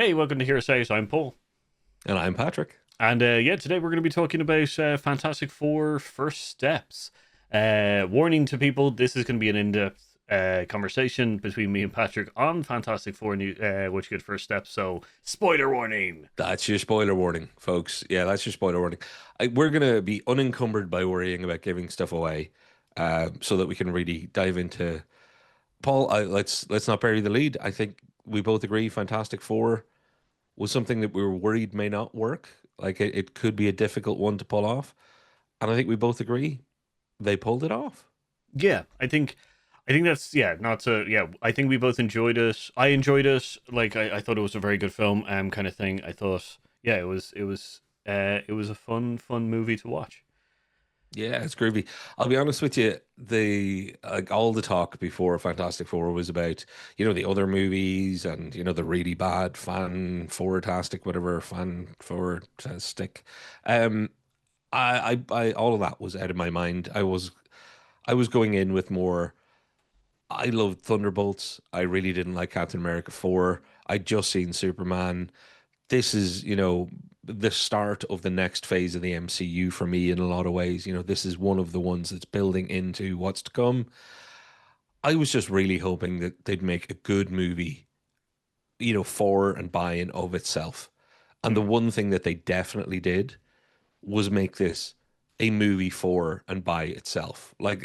Hey, welcome to Hearsays. I'm Paul. And I'm Patrick. And yeah, today we're going to be talking about Fantastic Four First Steps. Warning to people, this is going to be an in depth conversation between me and Patrick on Fantastic Four What You Get First Steps. So, spoiler warning. That's your spoiler warning, folks. Yeah, that's your spoiler warning. We're gonna be unencumbered by worrying about giving stuff away, so that we can really dive into Paul. Let's not bury the lead. I think we both agree Fantastic Four was something that we were worried may not work. Like it could be a difficult one to pull off, and I think we both agree they pulled it off. Yeah, I think that's yeah, not to yeah. I think we both enjoyed it. I enjoyed it. Like I thought it was a very good film, kind of thing. I thought yeah, it was a fun movie to watch. Yeah, it's groovy. I'll be honest with you, the like all the talk before Fantastic Four was about, the other movies and the really bad fan four-tastic, whatever fan four-tastic. Um I all of that was out of my mind. I was going in with more. I loved Thunderbolts. I really didn't like Captain America 4. I'd just seen Superman. This is, the start of the next phase of the MCU for me in a lot of ways. This is one of the ones that's building into what's to come. I was just really hoping that they'd make a good movie, for and by and of itself. And the Hmm. one thing that they definitely did was make this a movie for and by itself. Like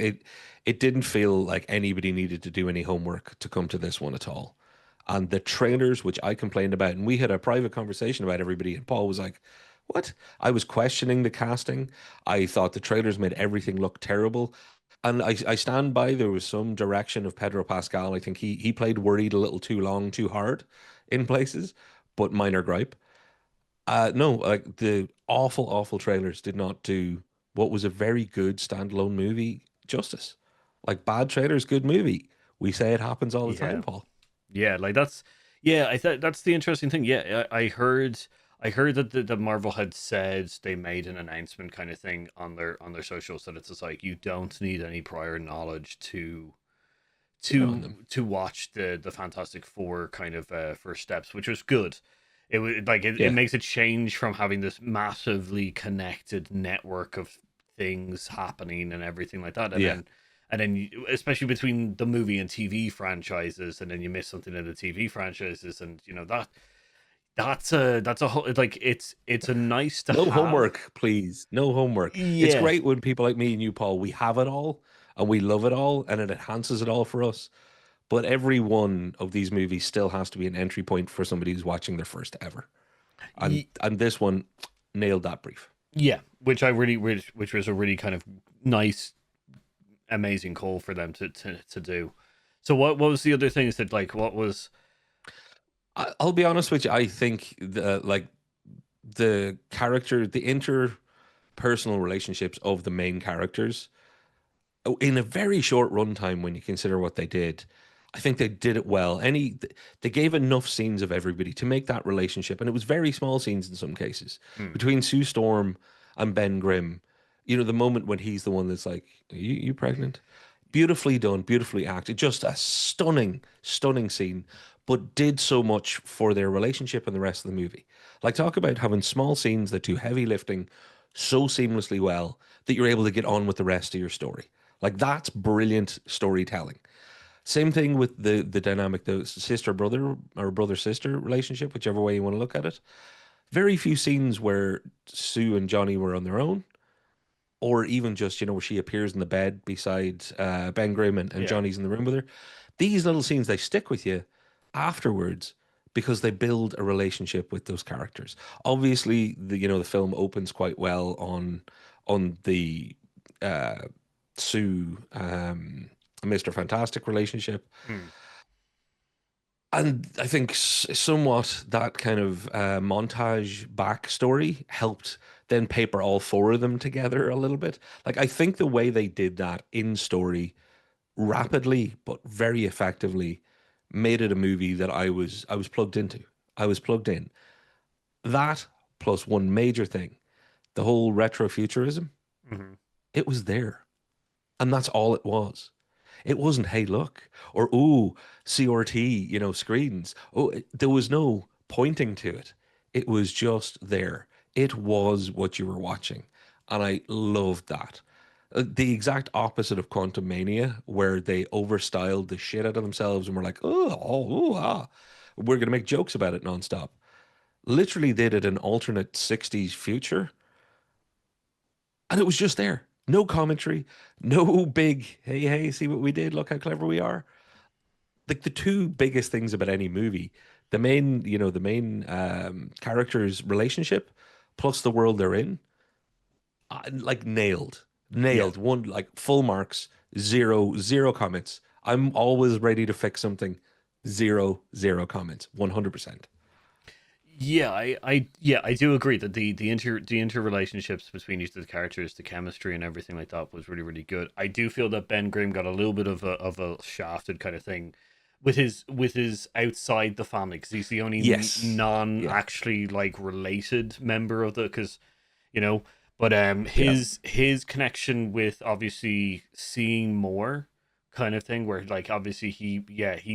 it didn't feel like anybody needed to do any homework to come to this one at all. And the trailers, which I complained about, and we had a private conversation about everybody, and Paul was like, "What?" I was questioning the casting. I thought the trailers made everything look terrible. And I stand by there was some direction of Pedro Pascal. I think he played worried a little too long, too hard in places, but minor gripe. No, like the awful, awful trailers did not do what was a very good standalone movie justice. Like bad trailers, good movie. We say it happens all the time, Yeah, Paul. yeah, like that's yeah. I thought that's the interesting thing. Yeah, I heard that the Marvel had said they made an announcement kind of thing on their socials that it's just like you don't need any prior knowledge Good on them. to watch the Fantastic Four kind of first steps, which was good. It was like it Yeah, makes a change from having this massively connected network of things happening and everything like that, yeah. and then especially between the movie and TV franchises, and then you miss something in the TV franchises, and that's a whole like it's a nice to No have. homework, please. No homework. It's Yeah, great when people like me and you, Paul, we have it all and we love it all and it enhances it all for us. But every one of these movies still has to be an entry point for somebody who's watching their first ever. And this one nailed that brief. yeah, which was a really kind of nice amazing call for them to do. So what was the other things that like what was I'll be honest with you. I think the character, the interpersonal relationships of the main characters, in a very short runtime, when you consider what they did, I think they did it well. They gave enough scenes of everybody to make that relationship, and it was very small scenes in some cases hmm, between Sue Storm and Ben Grimm. The moment when he's the one that's like, "You pregnant?" Beautifully done, beautifully acted. Just a stunning, stunning scene, but did so much for their relationship and the rest of the movie. Like, talk about having small scenes that do heavy lifting so seamlessly well that you're able to get on with the rest of your story. Like, that's brilliant storytelling. Same thing with the dynamic, the sister brother or brother sister relationship, whichever way you want to look at it. Very few scenes where Sue and Johnny were on their own, or even just, where she appears in the bed beside Ben Grimm and yeah. Johnny's in the room with her. These little scenes, they stick with you afterwards because they build a relationship with those characters. Obviously, the film opens quite well on the uh, Sue Mr. Fantastic relationship. Hmm. And I think somewhat that kind of montage backstory helped then paper all four of them together a little bit. Like, I think the way they did that in story rapidly but very effectively made it a movie that I was plugged into. I was plugged in. That plus one major thing, the whole retro-futurism, Hmm. it was there. And that's all it was. It wasn't, hey, look, or ooh, CRT, screens. Oh, there was no pointing to it. It was just there. It was what you were watching. And I loved that. The exact opposite of Quantum Mania, where they overstyled the shit out of themselves and were like, we're going to make jokes about it nonstop. Literally, they did an alternate 60s future, and it was just there. No commentary, no big, hey, hey, see what we did? Look how clever we are. Like the two biggest things about any movie, the main character's relationship plus the world they're in, like Yeah. nailed one, like full marks, zero comments. I'm always ready to fix something. Zero comments, 100%. Yeah, I do agree that the interrelationships between each of the characters, the chemistry and everything like that was really really good. I do feel that Ben Grimm got a little bit of a shafted kind of thing with his outside the family, because he's the only Yes. non Yeah. actually like related member of the, because you know, but Yeah. his connection with obviously seeing more kind of thing, where like obviously he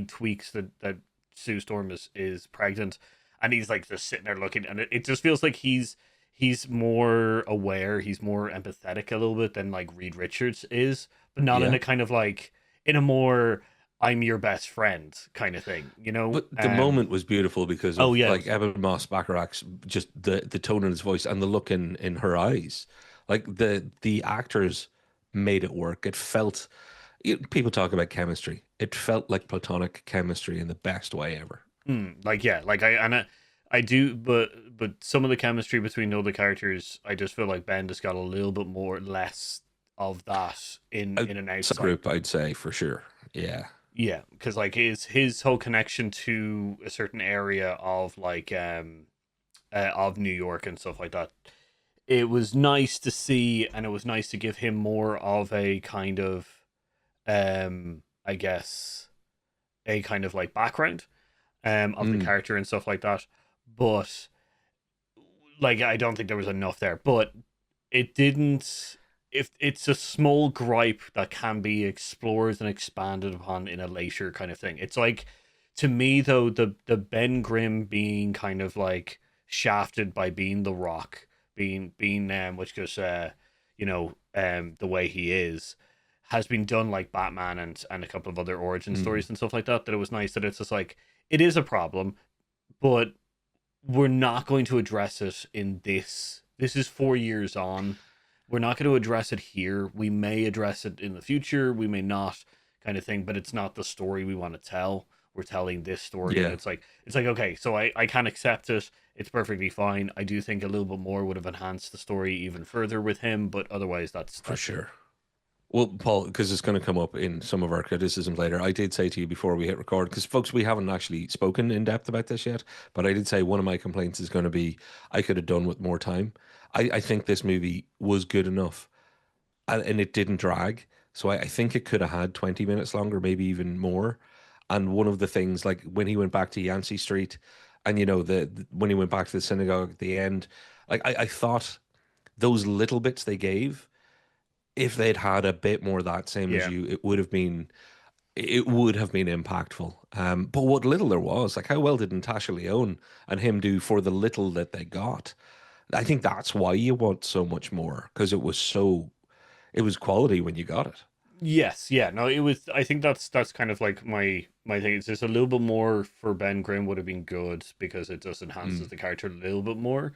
tweaks that Sue Storm is pregnant, and he's like just sitting there looking, and it just feels like he's more aware, he's more empathetic a little bit than like Reed Richards is, but not in Yeah. a kind of like, in a more I'm your best friend kind of thing, you know? But the moment was beautiful because Oh of yeah, like Evan Moss Bacharach's just the tone in his voice and the look in her eyes. Like the actors made it work. It felt people talk about chemistry. It felt like platonic chemistry in the best way ever. like yeah, like I do, but some of the chemistry between the other characters, I just feel like Ben just got a little bit more less of that in an It's a outside. group, I'd say for sure. Yeah. Yeah, because like his whole connection to a certain area of like of New York and stuff like that, it was nice to see, and it was nice to give him more of a kind of I guess a kind of like background of the Mm, character and stuff like that. But like I don't think there was enough there. But it didn't, if it's a small gripe that can be explored and expanded upon in a later kind of thing. It's like, to me though, the Ben Grimm being kind of like shafted by being the Rock, being which goes the way he is, has been done like Batman and a couple of other origin mm. stories and stuff like that, that it was nice that it's just like, it is a problem, but we're not going to address it in this. This is 4 years on. We're not going to address it here. We may address it in the future. We may not, kind of thing. But it's not the story we want to tell. We're telling this story, and Yeah, it's like okay. So I can accept it. It's perfectly fine. I do think a little bit more would have enhanced the story even further with him, but otherwise, for that's it. sure. Well, Paul, because it's going to come up in some of our criticisms later, I did say to you before we hit record, because folks, we haven't actually spoken in depth about this yet, but I did say one of my complaints is going to be I could have done with more time. I think this movie was good enough and it didn't drag. So I think it could have had 20 minutes longer, maybe even more. And one of the things, like when he went back to Yancey Street and, when he went back to the synagogue at the end, like I thought those little bits they gave, if they'd had a bit more of that same as Yeah. you, it would have been impactful. But what little there was, like how well did Natasha Lyonne and him do for the little that they got? I think that's why you want so much more because it was quality when you got it. Yes, yeah, no, it was. I think that's kind of like my thing. It's just a little bit more for Ben Grimm would have been good, because it just enhances Mm, the character a little bit more,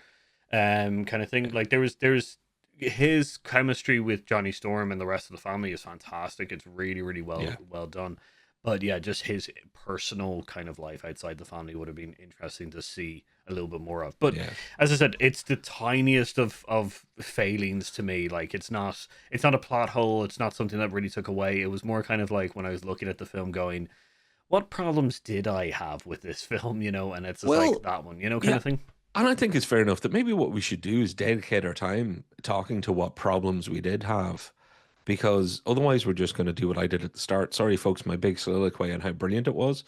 kind of thing. Like there's his chemistry with Johnny Storm and the rest of the family is fantastic. It's really really yeah, well done. But yeah, just his personal kind of life outside the family would have been interesting to see a little bit more of. But yeah. as I said, it's the tiniest of failings to me. Like it's not a plot hole. It's not something that really took away. It was more kind of like when I was looking at the film going, what problems did I have with this film, And it's just like Well, that one, kind yeah. of thing. And I think it's fair enough that maybe what we should do is dedicate our time talking to what problems we did have, because otherwise we're just going to do what I did at the start. Sorry, folks, my big soliloquy on how brilliant it was.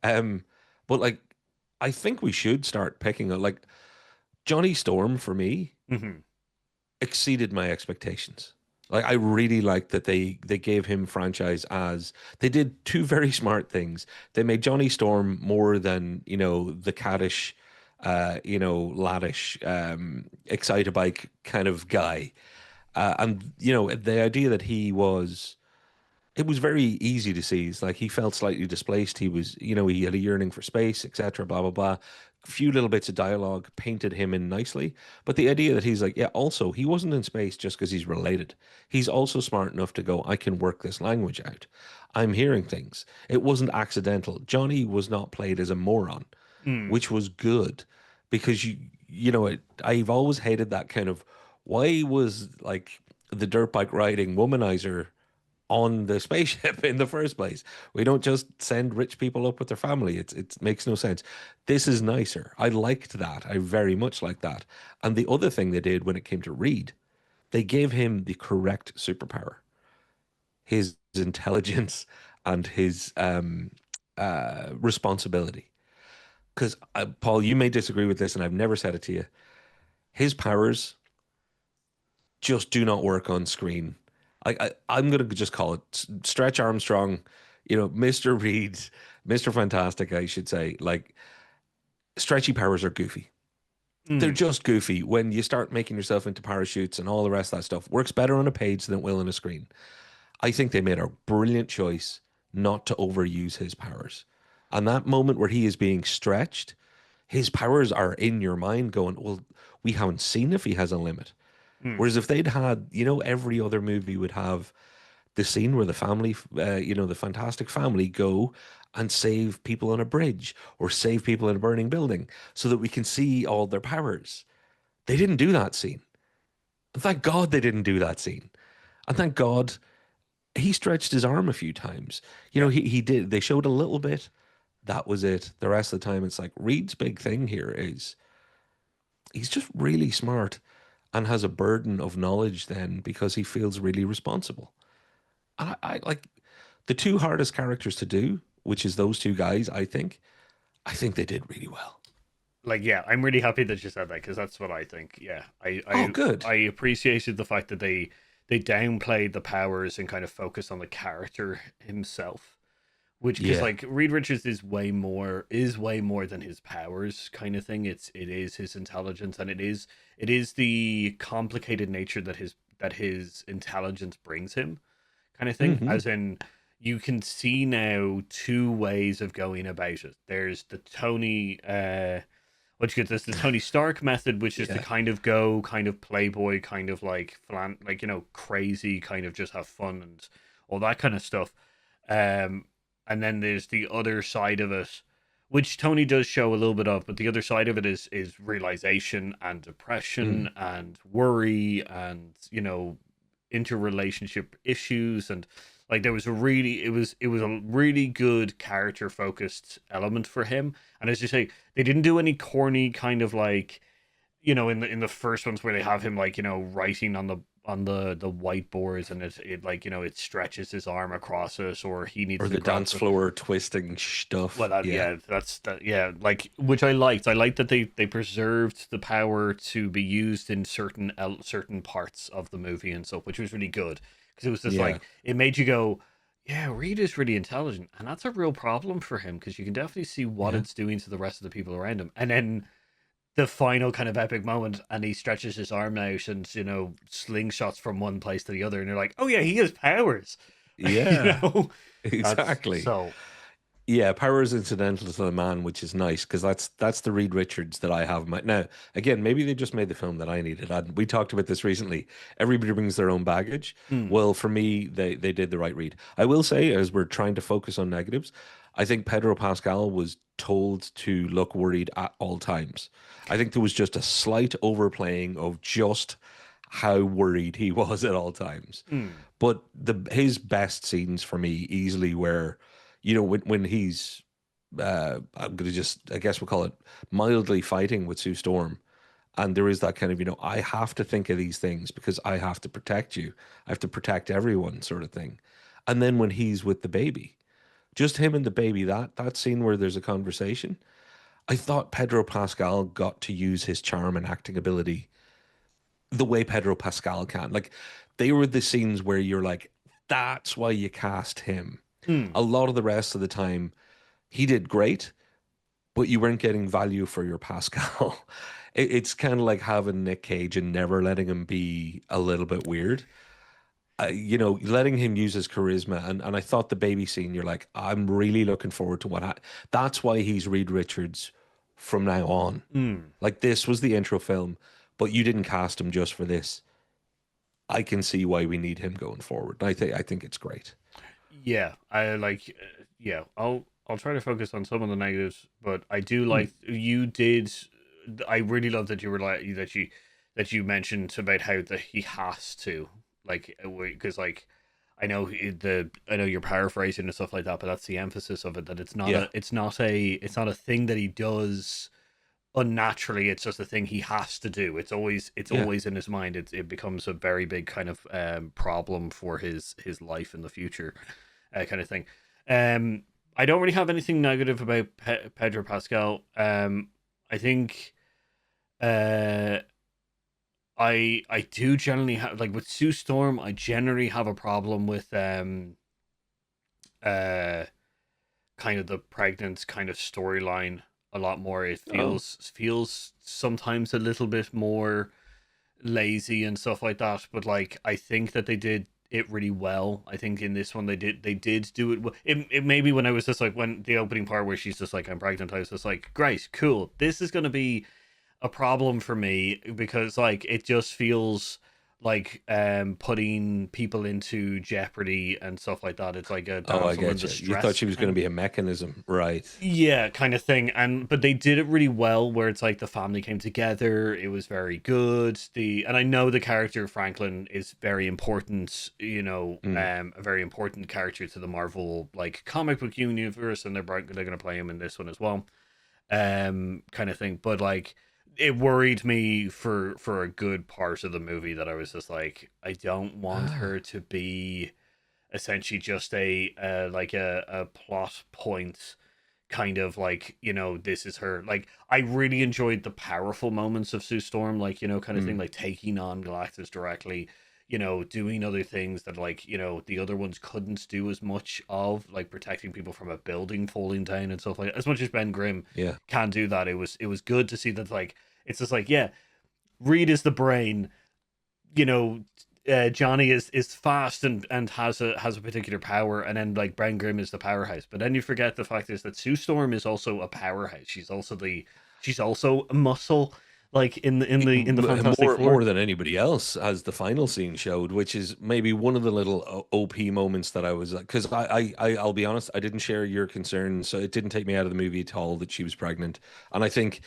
Um, but like, I think we should start picking a like Johnny Storm for me Hmm. exceeded my expectations. Like I really liked that they gave him franchise as they did two very smart things. They made Johnny Storm more than, the caddish, laddish, excitebike kind of guy. And, the idea that it was very easy to see. It's like he felt slightly displaced. He had a yearning for space, etc., blah, blah, blah. A few little bits of dialogue painted him in nicely. But the idea that he's like, yeah, also, he wasn't in space just because he's related. He's also smart enough to go, I can work this language out. I'm hearing things. It wasn't accidental. Johnny was not played as a moron, Mm. which was good because I've always hated that kind of why was like the dirt bike riding womanizer on the spaceship in the first place. We don't just send rich people up with their family. It makes no sense. This is nicer. I liked that. I very much like that. And the other thing they did when it came to Reed, they gave him the correct superpower. His intelligence and his responsibility. Because Paul, you may disagree with this, and I've never said it to you. His powers just do not work on screen. I'm gonna just call it Stretch Armstrong, Mr. Reed, Mr. Fantastic, I should say. Like stretchy powers are goofy. They're Mm. just goofy when you start making yourself into parachutes and all the rest of that stuff. Works better on a page than it will on a screen. I think they made a brilliant choice not to overuse his powers. And that moment where he is being stretched, his powers are in your mind going, well, we haven't seen if he has a limit. Mm. Whereas if they'd had, every other movie would have the scene where the family, the Fantastic Family go and save people on a bridge or save people in a burning building so that we can see all their powers. They didn't do that scene. And thank God they didn't do that scene. And thank God he stretched his arm a few times. Yeah. He did. They showed a little bit. That was it. The rest of the time, it's like Reed's big thing here is he's just really smart and has a burden of knowledge then because he feels really responsible. And I like the two hardest characters to do, which is those two guys, I think they did really well. Like, yeah, I'm really happy that you said that because that's what I think. Yeah, I, Oh, I good. I appreciated the fact that they downplayed the powers and kind of focused on the character himself. Which, because Yeah. like Reed Richards is way more than his powers, kind of thing. It is his intelligence, and it is the complicated nature that his intelligence brings him, kind of thing. Hmm. As in, you can see now two ways of going about it. There's the Tony, what you get. There's the Tony Stark method, which is to Yeah. kind of go, kind of playboy, kind of like crazy, kind of just have fun and all that kind of stuff. Um, and then there's the other side of it, which Tony does show a little bit of, but the other side of it is realization and Mm. depression and worry and interrelationship issues. And like there was a really it was a really good character focused element for him. And as you say, they didn't do any corny kind of like in the first ones where they have him like writing on the whiteboards, and it like it stretches his arm across it, or he needs Or to the grab dance the. floor twisting Well, stuff. Yeah. yeah, that's that. Yeah, like which I liked. I liked that they preserved the power to be used in certain parts of the movie and stuff, which was really good because it was just Yeah. like it made you go, yeah, Reed is really intelligent, and that's a real problem for him because you can definitely see what Yeah. it's doing to the rest of the people around him, and then the final kind of epic moment, and he stretches his arm out and slingshots from one place to the other, and you're like, oh yeah, he has powers. you Yeah. know that's Exactly. so. Yeah, power is incidental to the man, which is nice because that's the Reed Richards that I have. Now, again, maybe they just made the film that I needed. We talked about this recently. Everybody brings their own baggage. Mm, Well, for me, they did the right read. I will say, as we're trying to focus on negatives, I think Pedro Pascal was told to look worried at all times. I think there was just a slight overplaying of just how worried he was at all times. mm, But his best scenes for me easily were, when he's I'm gonna just I guess we'll call it mildly fighting with Sue Storm. And there is that kind of, I have to think of these things because I have to protect you. I have to protect everyone sort of thing. And then when he's with the baby, just him and the baby, that scene where there's a conversation, I thought Pedro Pascal got to use his charm and acting ability the way Pedro Pascal can. Like they were the scenes where you're like, that's why you cast him. mm. A lot of the rest of the time, he did great, but you weren't getting value for your Pascal. It's kind of like having Nick Cage and never letting him be a little bit weird. Letting him use his charisma. And I thought the baby scene, you're like, I'm really looking forward to that's why he's Reed Richards from now on. Mm. Like, this was the intro film, but you didn't cast him just for this. I can see why we need him going forward. I think it's great. Yeah, I like. Yeah, I'll try to focus on some of the negatives, but I do like you did. I really love that you were like that you mentioned about how that he has to like because like I know you're paraphrasing and stuff like that, but that's the emphasis of it, that Yeah. it's not a thing that he does unnaturally. It's just a thing he has to do. It's Yeah. always in his mind. It becomes a very big kind of problem for his life in the future, kind of thing. um I don't really have anything negative about Pedro Pascal. I think uh I do generally have, like with Sue Storm, I generally have a problem with uh kind of the pregnant kind of storyline a lot more. It Oh, feels sometimes a little bit more lazy and stuff like that. But like I think that they did it really well. I think in this one they did do it well. It maybe when I was just like, when the opening part where she's just like, I'm pregnant, I was just like, great, cool. This is gonna be a problem for me because like it just feels like putting people into jeopardy and stuff like that. It's like a oh, I damsel in get you. You thought distress she was going kind to of, be a mechanism, right? yeah, kind of thing. And but they did it really well where it's like the family came together. It was very good. The And I know the character Franklin is very important, Mm. a very important character to the Marvel like comic book universe, and they're going to play him in this one as well, kind of thing. But like it worried me for a good part of the movie that I was just like, I don't want Ah. her to be essentially just a like a plot point, kind of like, this is her. Like I really enjoyed the powerful moments of Sue Storm, like, kind of thing, Mm. like taking on Galactus directly, doing other things that like, the other ones couldn't do as much of, like protecting people from a building falling down and stuff like that. As much as Ben Grimm Yeah. can do that, it was good to see that, like, it's just like, yeah, Reed is the brain, you know Johnny is fast and has a particular power, and then like Ben Grimm is the powerhouse. But then you forget the fact is that Sue Storm is also a powerhouse. She's also a muscle, like in the Fantastic More Four. than anybody else, as the final scene showed, which is maybe one of the little OP moments that I was like, because I'll be honest, I didn't share your concerns, so it didn't take me out of the movie at all that she was pregnant. And I think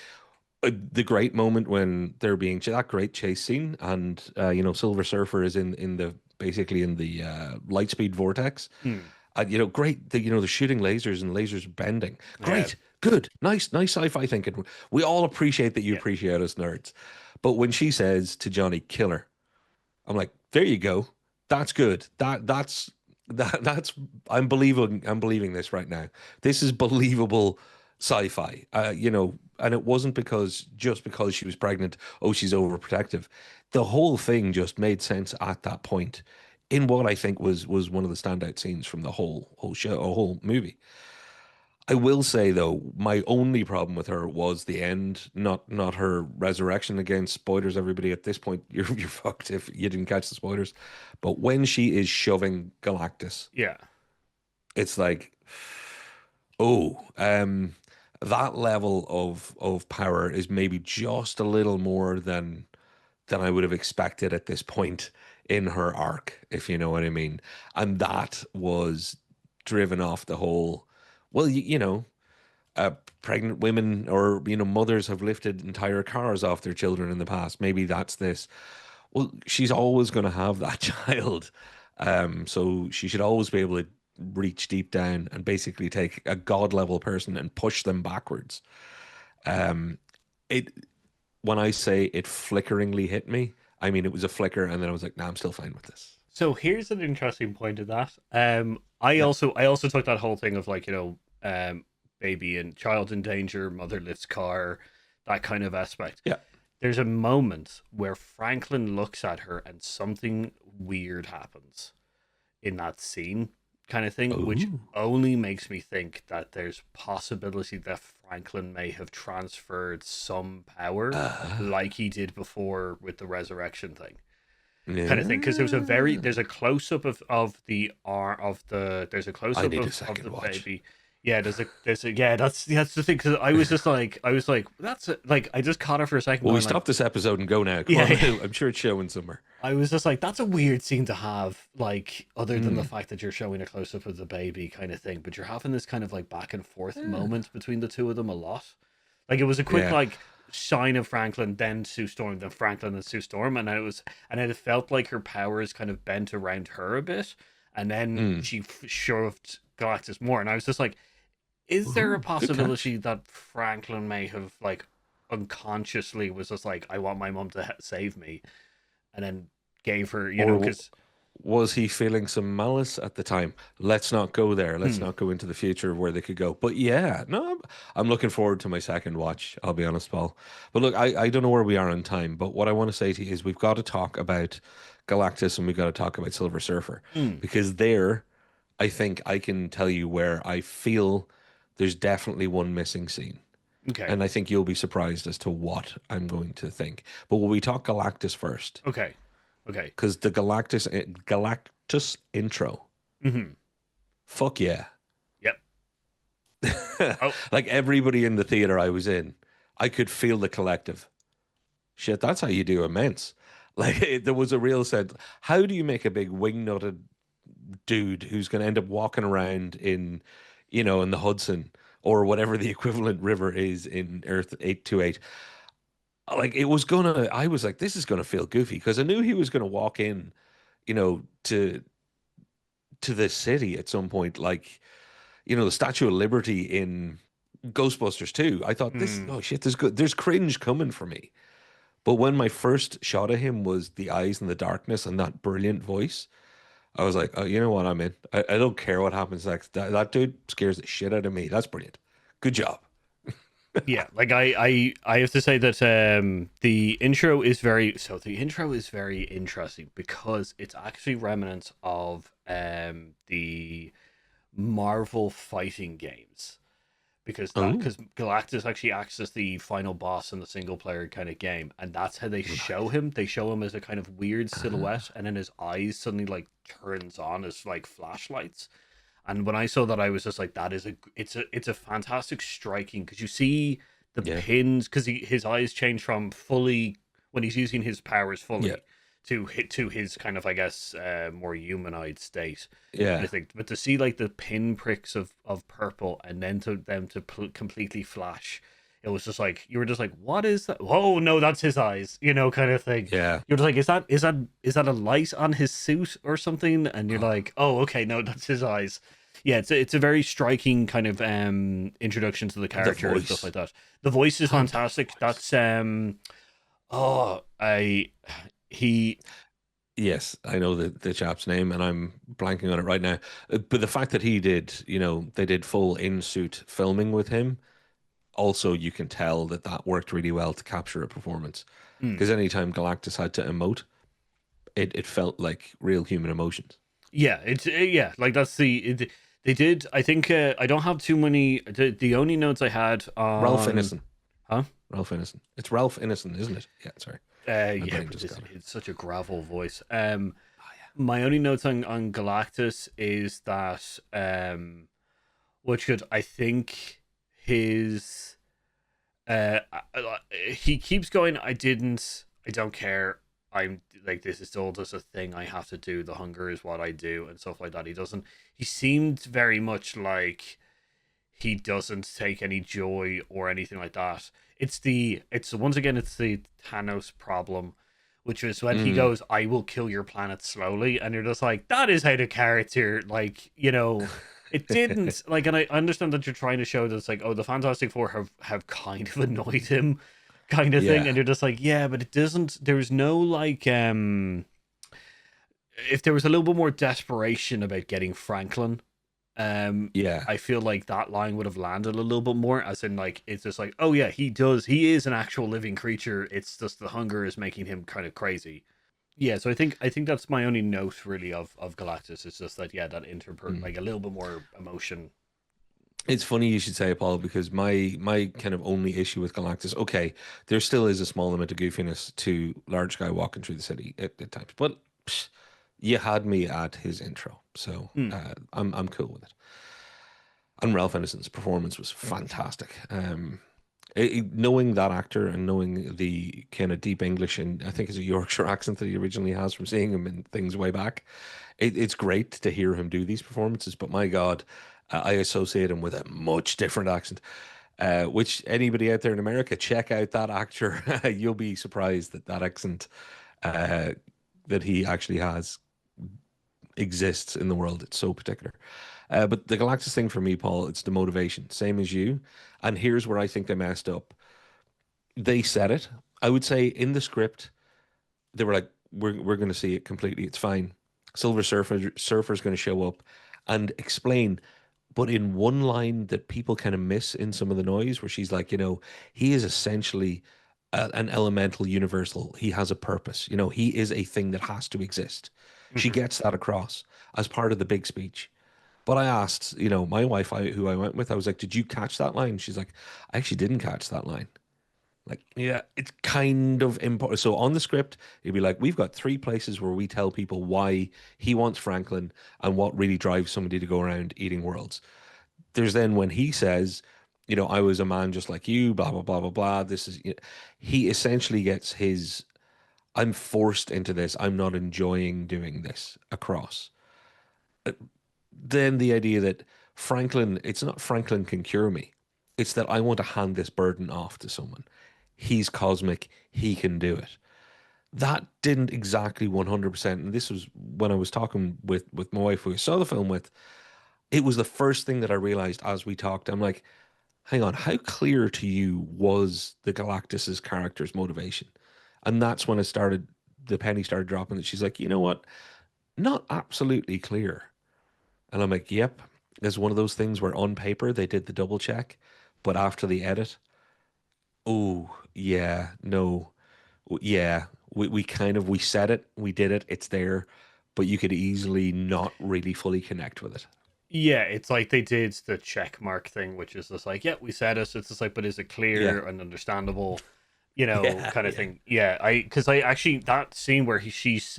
the great moment when they're being that great chase scene, and Silver Surfer is in the basically in the lightspeed vortex. Hmm. Great. The shooting lasers and lasers bending. Yeah, Great, good, nice sci-fi thinking. We all appreciate that you yeah, appreciate us nerds. But when she says to Johnny, "Kill her," I'm like, there you go. That's good. That's I'm believing this right now. This is believable sci-fi. And it wasn't just because she was pregnant, oh, she's overprotective. The whole thing just made sense at that point in what I think was one of the standout scenes from the whole show, a whole movie. I will say though, my only problem with her was the end, not her resurrection. Again, spoilers, everybody. At this point, you're fucked if you didn't catch the spoilers. But when she is shoving Galactus, yeah, it's like, oh, that level of power is maybe just a little more than I would have expected at this point in her arc, if you know what I mean. And that was driven off the whole. Well, uh, pregnant women or mothers have lifted entire cars off their children in the past. Maybe that's this. Well, she's always going to have that child, so she should always be able to reach deep down and basically take a god level person and push them backwards. Um, it When I say it flickeringly hit me, I mean it was a flicker, and then I was like, "Nah, I'm still fine with this." so here's an interesting point of that. I Yeah, also took that whole thing of like, baby and child in danger, mother lifts car, that kind of aspect. yeah. There's a moment where Franklin looks at her and something weird happens in that scene, kind of thing, which Oh, only makes me think that there's possibility that Franklin may have transferred some power, Uh, like he did before with the resurrection thing, kind of thing. Because yeah. there's a close up of the arm of the there's a close I up need a of second the watch. baby. Yeah, there's a yeah, that's the thing. Because I was like like I just caught it for a second, Well, we going like stop this episode and go now. Come yeah, on yeah. now. I'm sure it's showing somewhere. I was just like, that's a weird scene to have, like, other than the Mm. fact that you're showing a close up of the baby kind of thing, but you're having this kind of like back and forth Yeah. moment between the two of them a lot. Like, it was a quick, Yeah. like, shine of Franklin, then Sue Storm, then Franklin and Sue Storm, and it felt like her powers kind of bent around her a bit, and then Mm. she shoved Galactus more, and I was just like, is there a Ooh, good catch. possibility that Franklin may have, like, unconsciously was just like, I want my mom to save me, and then gave her, Or because was he feeling some malice at the time? Let's not go there. Let's hmm, not go into the future of where they could go. But yeah, no, I'm looking forward to my second watch. I'll be honest, Paul. But look, I don't know where we are on time. But what I want to say to you is we've got to talk about Galactus and we've got to talk about Silver Surfer hmm, because there, I think I can tell you where I feel there's definitely one missing scene. okay, And I think you'll be surprised as to what I'm going to think. But will we talk Galactus first? okay, okay, Because the Galactus intro, hmm, fuck yeah. yep. Oh, Like everybody in the theater I was in, I could feel the collective. Shit, that's how you do immense. Like there was a real sense. How do you make a big wing-nutted dude who's going to end up walking around in, in the Hudson or whatever the equivalent river is in Earth 828? Like I was like, this is gonna feel goofy because I knew he was gonna walk in, to the city at some point, like, the Statue of Liberty in Ghostbusters 2. I thought this, hmm, oh shit, there's cringe coming for me. But when my first shot of him was the eyes in the darkness and that brilliant voice, I was like, oh, you know what, I'm in. I don't care what happens next. That dude scares the shit out of me. That's brilliant. Good job. yeah. Like I have to say that the intro is very interesting because it's actually remnants of the Marvel fighting games. Oh, Because Galactus actually acts as the final boss in the single player kind of game, and that's how they show right. him. They show him as a kind of weird silhouette, Ah, and then his eyes suddenly like turns on as like flashlights. And when I saw that, I was just like, "That is it's a fantastic striking," because you see the yeah, pins, because his eyes change from fully when he's using his powers yeah, fully to his kind of, I guess, more humanoid state. And I yeah. think, but to see like the pinpricks of purple, and then to them to completely flash, it was just like you were just like, what is that? Oh no, that's his eyes, kind of thing. Yeah. You're just like, is that a light on his suit or something? And you're like, oh, okay, no, that's his eyes. Yeah, it's a very striking kind of introduction to the And the character and stuff voice. like that. The voice is And the fantastic. voice. That's oh I he Yes, I know the chap's name and I'm blanking on it right now. But the fact that he did, they did full in-suit filming with him, also you can tell that that worked really well to capture a performance. hmm. Because anytime Galactus had to emote, it felt like real human emotions. Yeah, it's yeah, like that's they did. I think I don't have too many. The only notes I had Ralph on, Ineson. huh? Ralph Ineson. It's Ralph Ineson, isn't it? Yeah, sorry. My Yeah, brain but just this got it. it's such a gravel voice. Oh yeah. My only notes on Galactus is that which could I think his he keeps going. I don't care. I'm like, this is still just a thing I have to do. The hunger is what I do and stuff like that. He doesn't. He seemed very much like he doesn't take any joy or anything like that. It's once again it's the Thanos problem, which is when he Mm. goes, "I will kill your planet slowly," and you're just like, that is how the character, like, it didn't like, and I understand that you're trying to show that it's like, oh, the Fantastic Four have kind of annoyed him, kind of thing, Yeah. and you're just like, yeah, but it doesn't. There's no like, if there was a little bit more desperation about getting Franklin, um, Yeah. I feel like that line would have landed a little bit more, as in like, it's just like, oh yeah, he is an actual living creature. It's just the hunger is making him kind of crazy. Yeah, so I think that's my only note really of Galactus. It's just that, yeah, that Mm. like a little bit more emotion. It's funny you should say it, Paul, because my kind of only issue with Galactus, okay, there still is a small amount of goofiness to large guy walking through the city at times, but psh, you had me at his intro, so Hmm. I'm cool with it. And Ralph Ineson's performance was fantastic. Knowing that actor and knowing the kind of deep English and I think it's a Yorkshire accent that he originally has from seeing him in things way back, it's great to hear him do these performances. But my God, I associate him with a much different accent. Which anybody out there in America, check out that actor. You'll be surprised that that accent uh, that he actually has exists in the world. It's so particular. But the Galactus thing for me, Paul, it's the motivation, same as you. And here's where I think they messed up. They said it. I would say in the script, they were like, "We're going to see it completely. It's fine." Surfer's going to show up and explain, but in one line that people kind of miss in some of the noise, where she's like, he is essentially an elemental universal. He has a purpose. He is a thing that has to exist. She Hmm. gets that across as part of the big speech. But I asked, my wife, who I went with, I was like, "Did you catch that line?" She's like, "I actually didn't catch that line." Like, yeah, it's kind of important. So on the script, it'd be like, we've got three places where we tell people why he wants Franklin and what really drives somebody to go around eating worlds. There's then when he says, "I was a man just like you, blah, blah, blah, blah, blah." This is, he essentially gets his, "I'm forced into this. I'm not enjoying doing this" across. Then the idea that it's not Franklin can cure me. It's that I want to hand this burden off to someone. He's cosmic. He can do it. That didn't exactly 100%. And this was when I was talking with my wife, who I saw the film with. It was the first thing that I realized as we talked. I'm like, hang on, how clear to you was the Galactus's character's motivation? And that's when the penny started dropping. That she's like, you know what? Not absolutely clear. And I'm like, yep. It's one of those things where on paper they did the double check, but after the edit, oh yeah, no, yeah, we said it, we did it, it's there, but you could easily not really fully connect with it. Yeah, it's like they did the check mark thing, which is just like, yeah, we said it. It's just like, but is it Yeah, clear and understandable? yeah, Kind of yeah. thing. Yeah, because I actually that scene where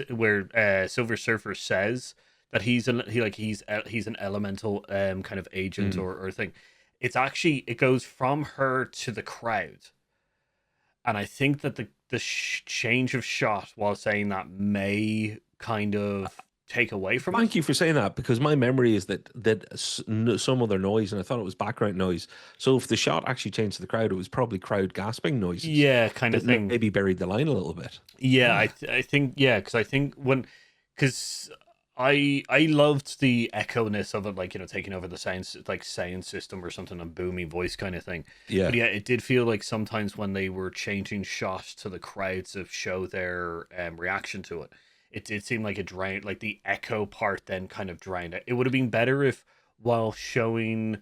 where Silver Surfer says that he's an elemental kind of agent Mm. or thing. It's actually it goes from her to the crowd, and I think that the change of shot while saying that may kind of take away from it. Thank you for saying that because my memory is that some other noise, and I thought it was background noise. So if the shot actually changed to the crowd, it was probably crowd gasping noises Yeah, kind of that thing. maybe buried the line a little bit. Yeah, Yeah, I think yeah, because I think when because I loved the echo-ness of it, like taking over the sound system or something, a boomy voice kind of thing. But yeah, yeah, it did feel like sometimes when they were changing shots to the crowds to show their reaction to it, it did seem like it drowned, like the echo part then kind of drowned it. It would have been better if while showing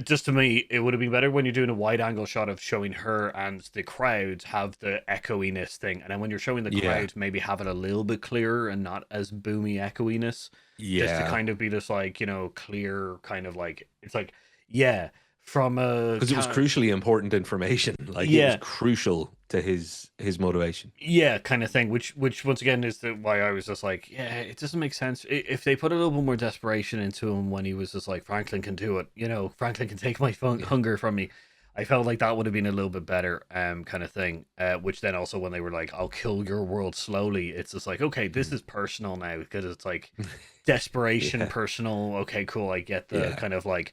just to me, it would have been better when you're doing a wide angle shot of showing her and the crowd have the echoiness thing, and then when you're showing the yeah, crowd, maybe have it a little bit clearer and not as boomy echoiness, just to yeah. kind of be this like clear kind of like it's like yeah from a Because it was crucially important information. Like it was yeah crucial to his motivation. yeah kind of thing which once again is why I was just like yeah it doesn't make sense if they put a little bit more desperation into him when he was just like Franklin can do it, Franklin can take my Yeah, hunger from me. I felt like that would have been a little bit better kind of thing, which then also when they were like I'll kill your world slowly, it's just like okay this mm. is personal now because it's like desperation Yeah, personal. Okay, cool, I get the yeah. kind of like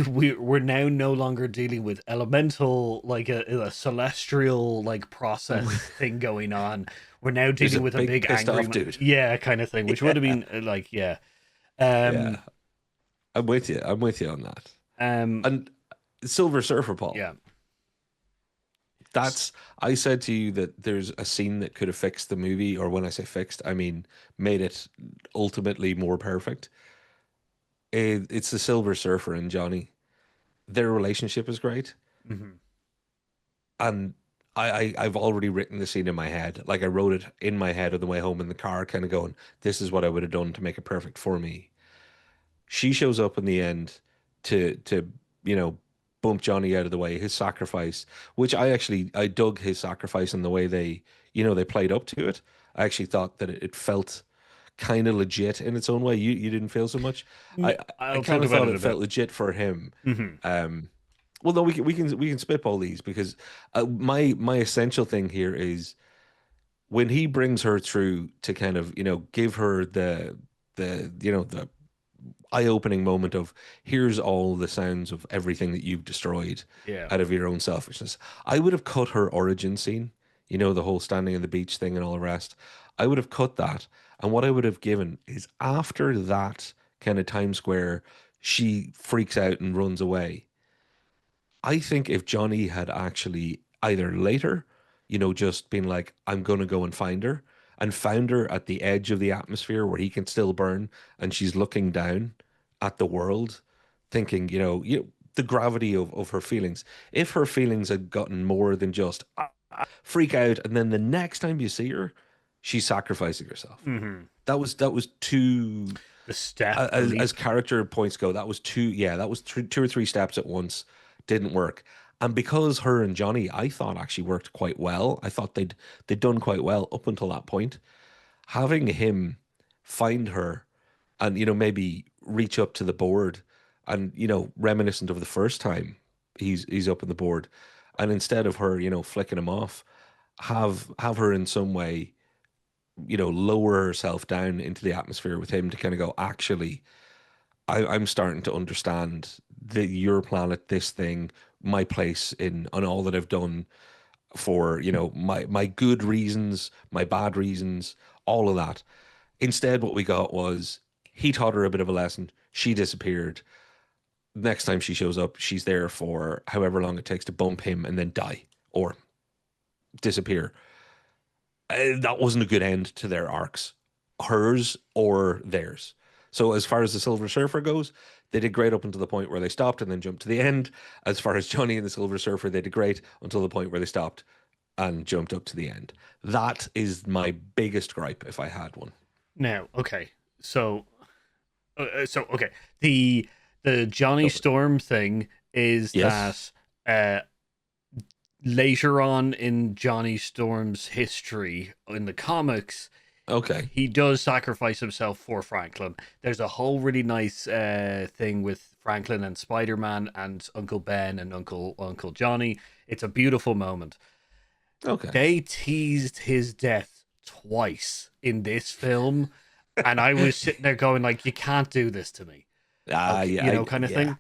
we're now no longer dealing with elemental like a celestial like process thing going on. We're now There's dealing a with a big big pissed angry off dude. yeah kind of thing, which would have Yeah, been like yeah yeah. um I'm with you. I'm with you on that. um And Silver Surfer, Paul. yeah That's I said to you that there's a scene that could have fixed the movie, or when I say fixed, I mean made it ultimately more perfect. It's the Silver Surfer and Johnny. Their relationship is great, hmm and I've already written the scene in my head. Like I wrote it in my head on the way home in the car, kind of going, "This is what I would have done to make it perfect for me." She shows up in the end. to you know bump Johnny out of the way, his sacrifice, which I dug his sacrifice and the way they played up to it. I actually thought that it felt kind of legit in its own way. You didn't feel so much. I I'll kind talk of about thought it it a bit. felt legit for him. Hmm. Um, well, no, we can spitball these because my essential thing here is when he brings her through to kind of give her the eye-opening moment of here's all the sounds of everything that you've destroyed Yeah. out of your own selfishness. I would have cut her origin scene, the whole standing on the beach thing and all the rest. I would have cut that, and what I would have given is after that kind of Times Square, she freaks out and runs away. I think if Johnny had actually either later, just been like, I'm going to go and find her, and found her at the edge of the atmosphere where he can still burn, and she's looking down at the world, thinking, the gravity of her feelings. If her feelings had gotten more than just freak out, and then the next time you see her, she's sacrificing herself. Hmm. That was too The step as leap. character points go, that was two. Yeah, that was two or three steps at once. Didn't work. And because her and Johnny, I thought actually worked quite well. I thought they'd done quite well up until that point. Having him find her and maybe reach up to the board and reminiscent of the first time he's up on the board, and instead of her flicking him off, have her in some way lower herself down into the atmosphere with him to kind of go, actually, I'm starting to understand that your planet, this thing, my place in on all that I've done for, my good reasons, my bad reasons, all of that. Instead, what we got was he taught her a bit of a lesson. She disappeared. Next time she shows up, she's there for however long it takes to bump him and then die or disappear. That wasn't a good end to their arcs, hers or theirs. So as far as the Silver Surfer goes, they did great up until the point where they stopped and then jumped to the end. As far as Johnny and the Silver Surfer, they did great until the point where they stopped and jumped up to the end. That is my biggest gripe if I had one. Now, okay. So okay. The Johnny Go for it. Storm thing is Yes. that later on in Johnny Storm's history in the comics, Okay. he does sacrifice himself for Franklin. There's a whole really nice thing with Franklin and Spider-Man and Uncle Ben and Uncle Johnny. It's a beautiful moment. Okay. They teased his death twice in this film, and I was sitting there going like, "You can't do this to me," okay, Yeah, kind of yeah. thing.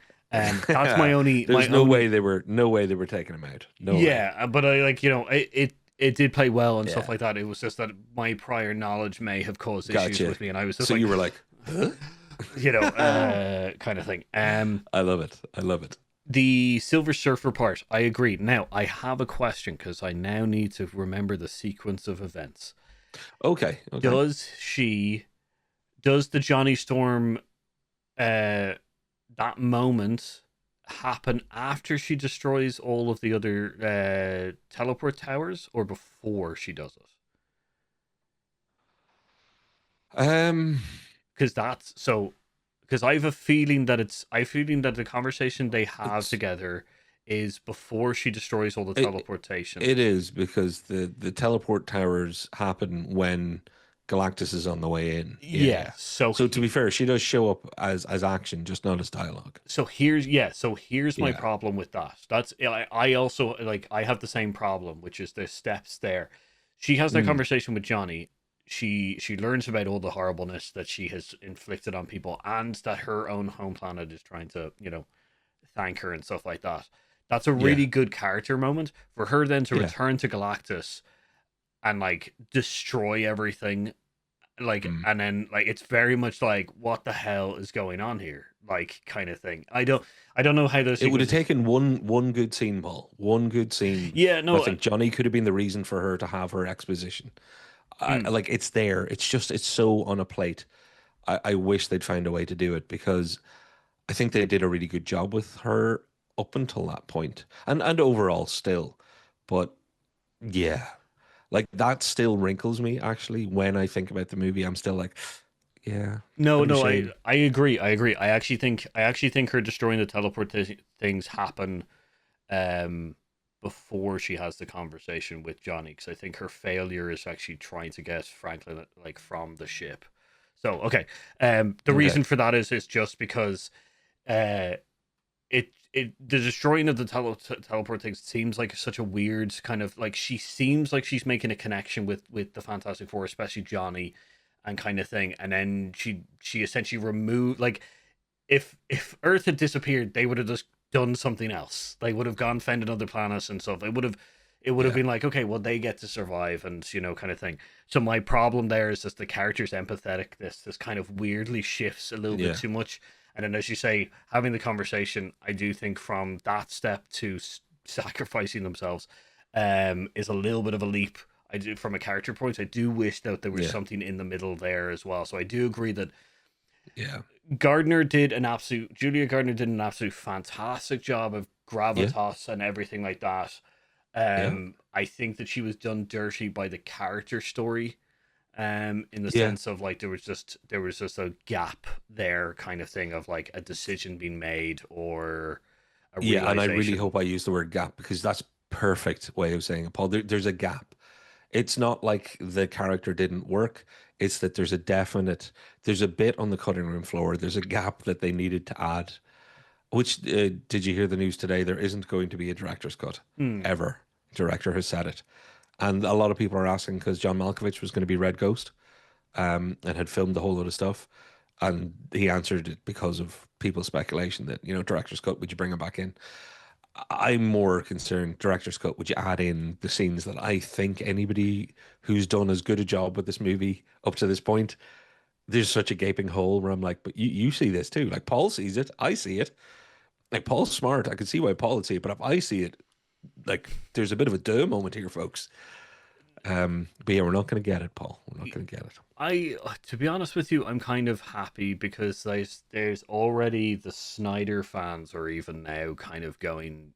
That's my only There's no way they were taking him out. No way. yeah, but I like it did play well and stuff Yeah. like that. It was just that my prior knowledge may have caused issues Gotcha. with me, and I was just So like, you were like, huh? kind of thing. I love it. I love it. The Silver Surfer part, I agree. Now I have a question because I now need to remember the sequence of events. Okay. Okay. Does she? Does the Johnny Storm uh that moment happen after she destroys all of the other teleport towers or before she does it? Um, Because that's so. Because I have a feeling that I feeling that the conversation they have it's together is before she destroys all the it teleportation. it is because the teleport towers happen when Galactus is on the way in. Yeah. Yeah. So So to be fair, she does show up as action, just not as dialogue. so here's my Yeah. problem with that. That's I also like I have the same problem, which is the steps there. She has that Mm, conversation with Johnny. She learns about all the horribleness that she has inflicted on people and that her own home planet is trying to, thank her and stuff like that. That's a yeah. really good character moment for her then to Yeah. return to Galactus and like destroy everything like Mm. and then like it's very much like what the hell is going on here like kind of thing. I don't know how those It would have sequences. taken one good scene, Paul. One good scene. Yeah, I no. think Johnny could have been the reason for her to have her exposition. Mm, Like it's there. It's so on a plate. I wish they'd find a way to do it because I think they did a really good job with her up until that point, and overall still. But yeah, like that still wrinkles me actually when I think about the movie. I'm still like, Yeah, No, bit of a no, shame. I agree. I agree. I actually think her destroying the teleport things happen um before she has the conversation with Johnny, because I think her failure is actually trying to get Franklin like from the ship. So okay, the Okay. reason for that is just because uh the destroying of the teleport things seems like such a weird kind of like, she seems like she's making a connection with the Fantastic Four, especially Johnny, and kind of thing, and then she essentially removed, like, if Earth had disappeared, they would have just done something else. They would have gone found another planet and stuff. It would have Yeah. been like, okay, well, they get to survive, and kind of thing. So my problem there is just the character's empathetic. This kind of weirdly shifts a little bit Yeah. too much. And then, as you say, having the conversation, I do think from that step to sacrificing themselves, is a little bit of a leap. I do, from a character point. I do wish that there was Yeah. something in the middle there as well. So I do agree that Yeah. Julia Gardner did an absolute fantastic job of Yeah. gravitas and everything like that. Yeah. I think that she was done dirty by the character story, in the Yeah. sense of like there was just a gap there, kind of thing, of like a decision being made or a Yeah. And I really realization. hope I use the word gap because that's perfect way of saying it, Paul. There's a gap. It's not like the character didn't work. It's that there's a bit on the cutting room floor. There's a gap that they needed to add. Which did you hear the news today? There isn't going to be a director's cut Hmm. ever. Director has said it, and a lot of people are asking because John Malkovich was going to be Red Ghost, and had filmed a whole lot of stuff, and he answered it because of people's speculation that director's cut. Would you bring him back in? I'm more concerned, director's cut, would you add in the scenes that I think anybody who's done as good a job with this movie up to this point, there's such a gaping hole where I'm like, but you see this too. Like Paul sees it, I see it. Like Paul's smart. I can see why Paul would see it, but if I see it, like there's a bit of a duh moment here, folks. But yeah, we're not gonna get it, Paul. We're not gonna get it. To be honest with you, I'm kind of happy because there's already the Snyder fans, or even now kind of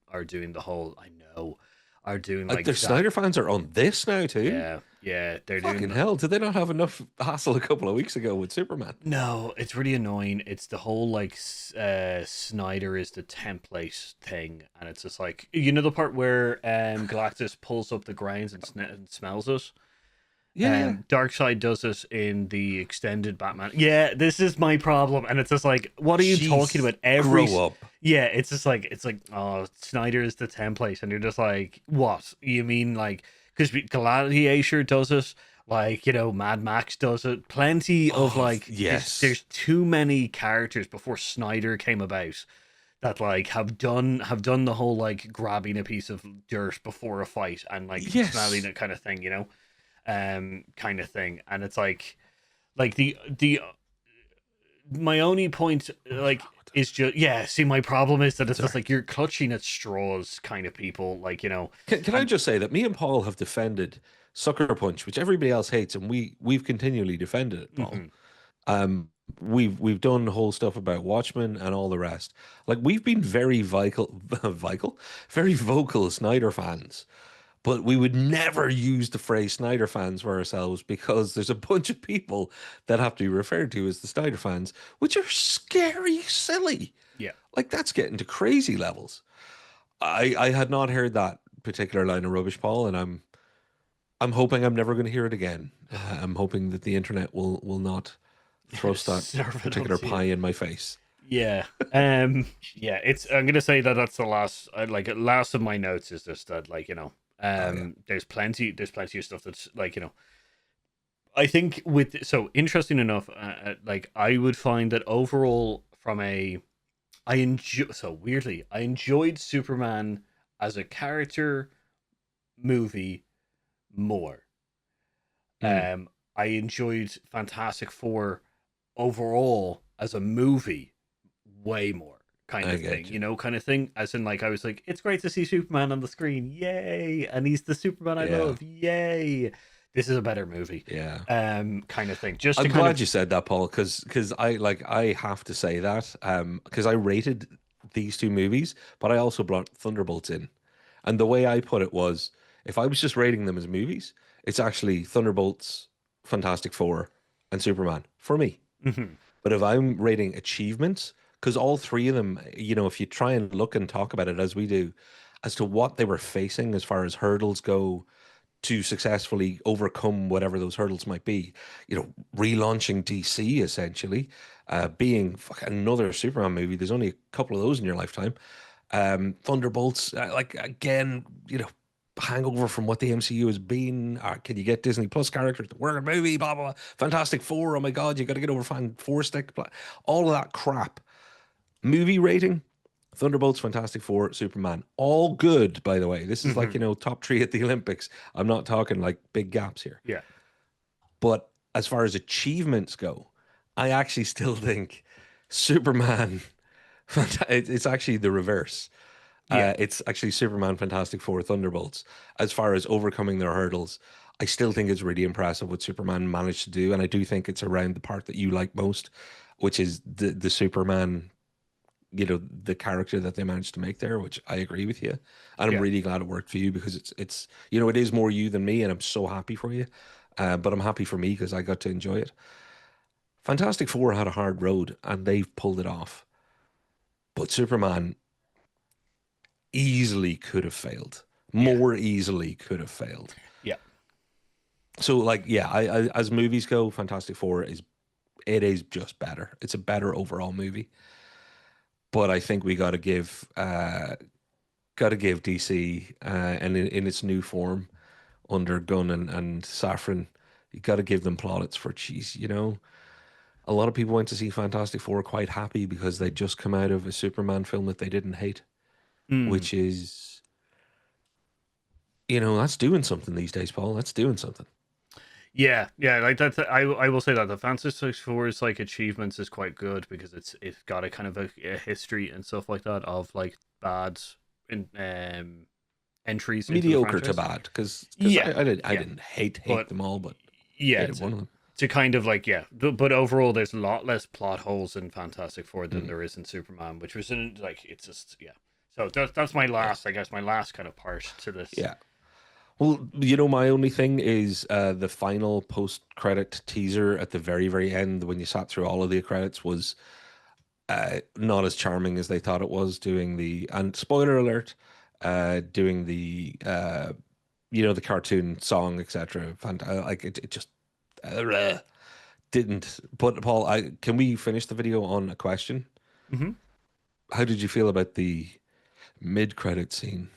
are doing the whole, I know, are doing Like like the Zack. Snyder fans are on this now too. Yeah, yeah, they're Fucking doing. hell, did they not have enough hassle a couple of weeks ago with Superman? No, it's really annoying. It's the whole like Snyder is the template thing, and it's just like, the part where Galactus pulls up the grounds and, and smells it. Yeah, yeah. Darkseid does it in the extended Batman. Yeah, this is my problem, and it's just like, what are you talking Jeez, about? Every grow up. yeah, it's like, oh, Snyder is the template, and you're just like, what? You mean like, because Gladiator does it, like, Mad Max does it. Plenty of Oh, like, there's yes. too many characters before Snyder came about that like have done the whole like grabbing a piece of dirt before a fight and like smelling Yes. it kind of thing. Kind of thing, and it's like the my only point, What's like, wrong with is this? just, yeah, see, my problem is that it's Sorry. just like you're clutching at straws, kind of people, like, Can I and just say that me and Paul have defended Sucker Punch, which everybody else hates, and we've continually defended it, Paul. mhm. Um, we've done whole stuff about Watchmen and all the rest. Like we've been very very vocal Snyder fans, but we would never use the phrase Snyder fans for ourselves because there's a bunch of people that have to be referred to as the Snyder fans, which are scary silly. Yeah. Like that's getting to crazy levels. I had not heard that particular line of rubbish, Paul, and I'm hoping I'm never going to hear it again. I'm hoping that the internet will not thrust that Serve it up particular to pie you. in my face. Yeah. Yeah, I'm gonna say that that's the last, like, last of my notes is just that, like, Oh yeah. there's plenty of stuff that's like, I think interesting enough, like, I would find that overall, I enjoyed Superman as a character movie more. Mm, I enjoyed Fantastic Four overall as a movie way more, kind I of thing, get you. kind of thing. As in, like, I was like, it's great to see Superman on the screen, yay! And he's the Superman I Yeah. love, yay! This is a better movie, Yeah. kind of thing. Just to I'm kind glad of, you said that, Paul, because I have to say that because I rated these two movies, but I also brought Thunderbolts in, and the way I put it was, if I was just rating them as movies, it's actually Thunderbolts, Fantastic Four, and Superman for me. Hmm. But if I'm rating achievements, because all three of them, if you try and look and talk about it as we do, as to what they were facing as far as hurdles go to successfully overcome whatever those hurdles might be, relaunching DC essentially, being another Superman movie. There's only a couple of those in your lifetime. Thunderbolts, like again, hangover from what the MCU has been. Can you get Disney Plus characters to work a movie? Blah blah blah. Fantastic Four. Oh my God, you got to get over Fan Four stick. Blah. All of that crap. Movie rating. Thunderbolts, Fantastic Four, Superman. All good, by the way. This is like, Hmm. top three at the Olympics. I'm not talking like big gaps here. Yeah. But as far as achievements go, I actually still think Superman, it's actually the reverse. Yeah. It's actually Superman, Fantastic Four, Thunderbolts. As far as overcoming their hurdles, I still think it's really impressive what Superman managed to do, and I do think it's around the part that you like most, which is the Superman, the character that they managed to make there, which I agree with you, and I'm Yeah. really glad it worked for you because it's it is more you than me, and I'm so happy for you. But I'm happy for me because I got to enjoy it. Fantastic Four had a hard road, and they've pulled it off. But Superman easily could have failed. Yeah. More easily could have failed. Yeah. So like yeah, I as movies go, Fantastic Four is just better. It's a better overall movie. But I think we got to give DC and in its new form under Gunn and Safran, you got to give them plaudits for cheese. A lot of people went to see Fantastic Four quite happy because they'd just come out of a Superman film that they didn't hate, Mm. which is that's doing something these days, Paul. That's doing something. Yeah, yeah, like that. I will say that the Fantastic Four's like achievements is quite good because it's got a kind of a history and stuff like that of like bad in, entries into the Mediocre to franchise. bad because Yeah, I yeah, didn't hate but them all, but yeah, hated one of them. to kind of like yeah, but overall, there's a lot less plot holes in Fantastic Four than Mm, there is in Superman, which was in like it's just yeah. So that's my yeah, last, I guess, my last kind of part to this. yeah. Well, my only thing is the final post-credit teaser at the very, very end when you sat through all of the credits was not as charming as they thought it was. Doing the and spoiler alert, doing the cartoon song, etc. Like it just uh, didn't. But Paul, I can we finish the video on a question? Hmm. How did you feel about the mid-credit scene?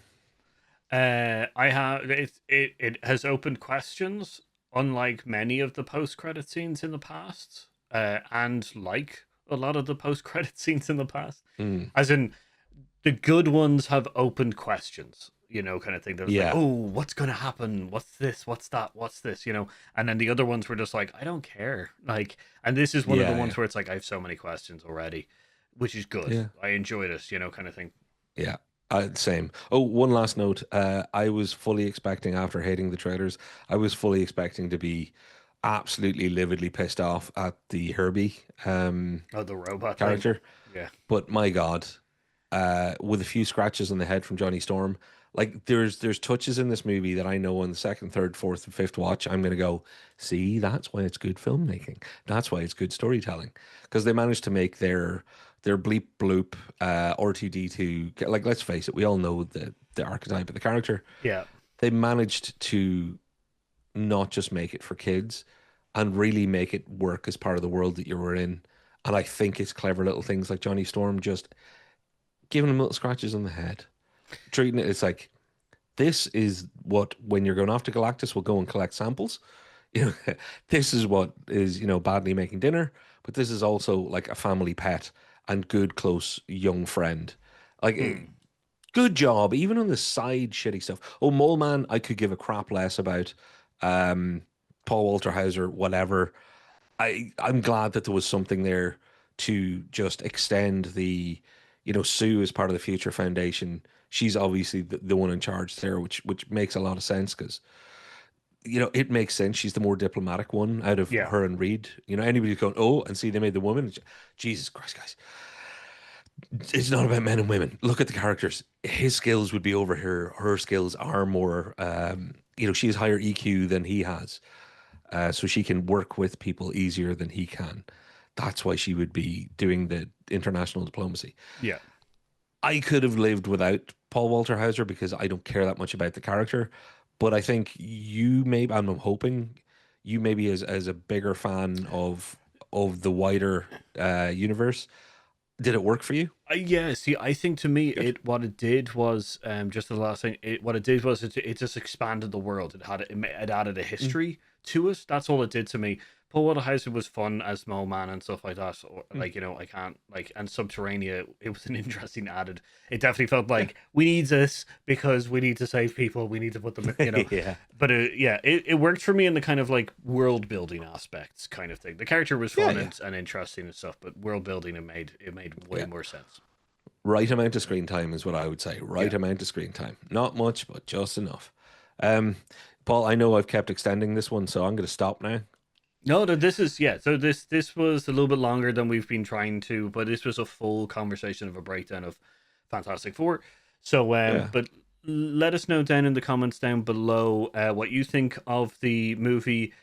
I have it has opened questions, unlike many of the post credit scenes in the past, and like a lot of the post credit scenes in the past, Mm, as in the good ones have opened questions, kind of thing. That was like, yeah, oh, what's gonna happen? What's this? What's that? What's this? And then the other ones were just like, I don't care. Like, and this is one of the yeah, ones yeah, where it's like I have so many questions already, which is good. yeah. I enjoy this, kind of thing. Yeah, same. Oh, one last note. I was fully expecting, after hating the trailers, I was fully expecting to be absolutely lividly pissed off at the Herbie Oh, the robot thing. character. Yeah. But my God, with a few scratches on the head from Johnny Storm, like there's touches in this movie that I know on the second, third, fourth, and fifth watch, I'm gonna go, see, that's why it's good filmmaking. That's why it's good storytelling. Because they managed to make their bleep bloop R2D2, like let's face it, we all know the archetype of the character. Yeah. They managed to not just make it for kids and really make it work as part of the world that you were in. And I think it's clever little things like Johnny Storm just giving him little scratches on the head, treating it's like this is what when you're going off to Galactus, we'll go and collect samples. You know, this is what is badly making dinner, but this is also like a family pet and good close young friend. Like Hmm. good job, even on the side shitty stuff. Oh, Mole Man, I could give a crap less about. Um, Paul Walter Hauser, whatever. I'm glad that there was something there to just extend Sue is part of the Future Foundation. She's obviously the one in charge there, which makes a lot of sense because it makes sense. She's the more diplomatic one out of Yeah. her and Reed. Anybody who's going, oh, and see they made the woman. Jesus Christ, guys, it's not about men and women. Look at the characters. His skills would be over here. Her skills are more. She has higher EQ than he has, so she can work with people easier than he can. that's why she would be doing the international diplomacy. Yeah. I could have lived without Paul Walter Hauser because I don't care that much about the character. But I think you maybe, and I'm hoping you maybe as a bigger fan of the wider universe, did it work for you? Yeah, see, I think to me, Good. it what it did was just the last thing. What it did was it just expanded the world. It added a Mm, history to it. That's all it did to me. Paul Waterhouse was fun as Mole Man and stuff like that. Or mm. like I can't like and Subterranea. It was an interesting added. It definitely felt Yeah. like we need this because we need to save people. We need to put them. Yeah. But yeah, it worked for me in the kind of like world building aspects kind of thing. The character was Yeah, fun yeah. and interesting and stuff, but world building it made way Yeah. more sense. Right amount of screen time is what I would say. Yeah. Right amount of screen time. Not much, but just enough. Um, Paul, I know I've kept extending this one, so I'm going to stop now. No, this is yeah. So this was a little bit longer than we've been trying to, but this was a full conversation of a breakdown of Fantastic Four. So Yeah. but let us know down in the comments down below what you think of the movie.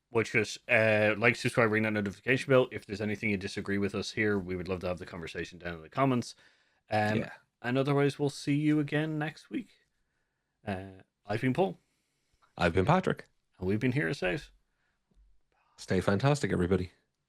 Which is like, subscribe, ring that notification bell. If there's anything you disagree with us here, we would love to have the conversation down in the comments. Um, Yeah. and otherwise, we'll see you again next week. I've been Paul, I've been Patrick. and we've been here to save. Stay fantastic, everybody.